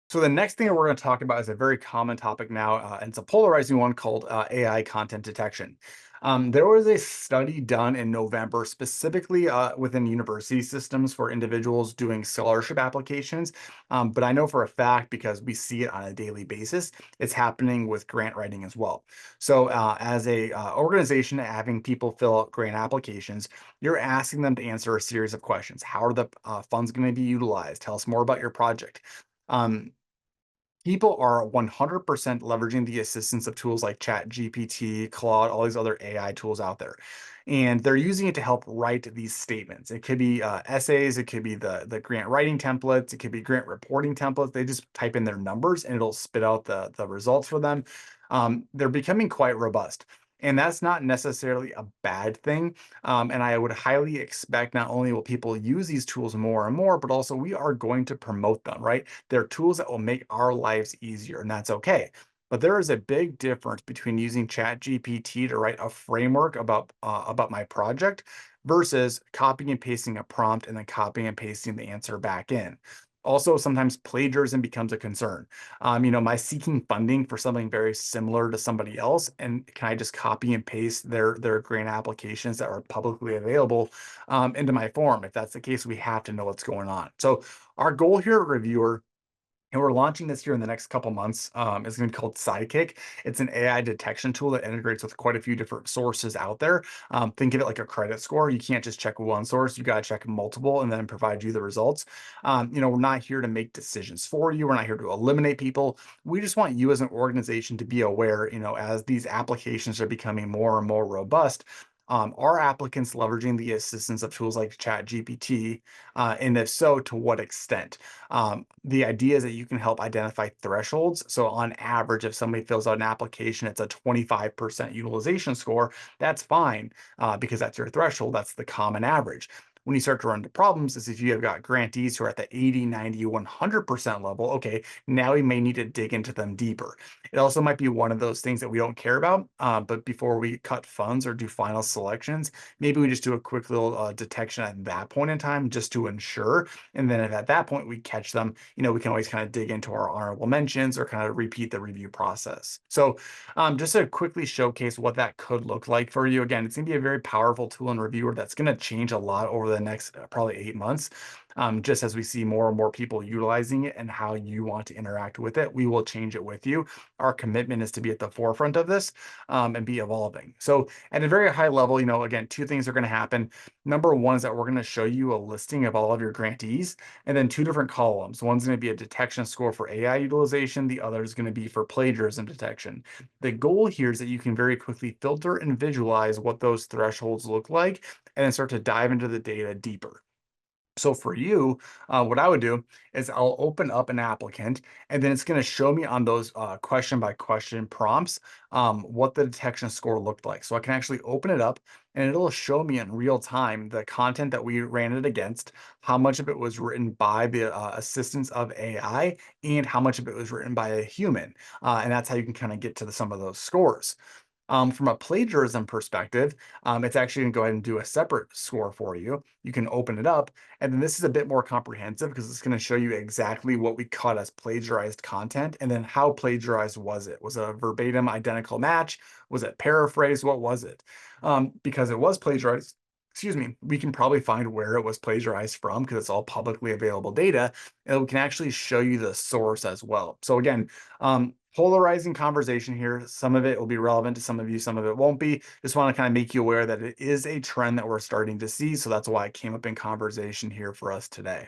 So the next thing that we're going to talk about is a very common topic now, and it's a polarizing one called AI content detection. There was a study done in November, specifically within university systems for individuals doing scholarship applications. But I know for a fact, because we see it on a daily basis, it's happening with grant writing as well. So as a organization having people fill out grant applications, you're asking them to answer a series of questions. How are the funds going to be utilized? Tell us more about your project. Um, People are 100% leveraging the assistance of tools like ChatGPT, Claude, all these other AI tools out there. And they're using it to help write these statements. It could be essays, it could be the grant writing templates, it could be grant reporting templates. They just type in their numbers and it'll spit out the results for them. They're becoming quite robust. And that's not necessarily a bad thing. And I would highly expect not only will people use these tools more and more, but also we are going to promote them, right? They're tools that will make our lives easier, and that's okay. But there is a big difference between using ChatGPT to write a framework about my project versus copying and pasting a prompt and then copying and pasting the answer back in. Also, sometimes plagiarism becomes a concern. My seeking funding for something very similar to somebody else, and can I just copy and paste their grant applications that are publicly available into my form? If that's the case, we have to know what's going on. So our goal here at Reviewr, and we're launching this here in the next couple months. It's going to be called Sidekick. It's an AI detection tool that integrates with quite a few different sources out there. Think of it like a credit score. You can't just check one source. You got to check multiple and then provide you the results. We're not here to make decisions for you. We're not here to eliminate people. We just want you as an organization to be aware, as these applications are becoming more and more robust. Are applicants leveraging the assistance of tools like ChatGPT? And if so, to what extent? The idea is that you can help identify thresholds. So on average, if somebody fills out an application, it's a 25% utilization score. That's fine because that's your threshold. That's the common average. When you start to run into problems is if you have got grantees who are at the 80, 90, 100% level, okay, now we may need to dig into them deeper. It also might be one of those things that we don't care about, but before we cut funds or do final selections, maybe we just do a quick little detection at that point in time just to ensure. And then if at that point we catch them, we can always kind of dig into our honorable mentions or kind of repeat the review process. So just to quickly showcase what that could look like for you, again, it's going to be a very powerful tool in Reviewr that's going to change a lot over the next probably 8 months. Just as we see more and more people utilizing it and how you want to interact with it, we will change it with you. Our commitment is to be at the forefront of this and be evolving. So at a very high level, again, two things are going to happen. Number one is that we're going to show you a listing of all of your grantees and then two different columns. One's going to be a detection score for AI utilization. The other is going to be for plagiarism detection. The goal here is that you can very quickly filter and visualize what those thresholds look like and then start to dive into the data deeper. So for you, what I would do is I'll open up an applicant, and then it's going to show me on those question by question prompts what the detection score looked like. So I can actually open it up, and it'll show me in real time the content that we ran it against, how much of it was written by the assistance of AI, and how much of it was written by a human. And that's how you can kind of get to some of those scores. From a plagiarism perspective, it's actually going to go ahead and do a separate score for you. You can open it up, and then this is a bit more comprehensive because it's going to show you exactly what we caught as plagiarized content, and then how plagiarized was it? Was it a verbatim identical match? Was it paraphrased? What was it? Because it was plagiarized. Excuse me, we can probably find where it was plagiarized from because it's all publicly available data, and we can actually show you the source as well. So again, polarizing conversation here. Some of it will be relevant to some of you, some of it won't be. Just want to kind of make you aware that it is a trend that we're starting to see. So that's why it came up in conversation here for us today.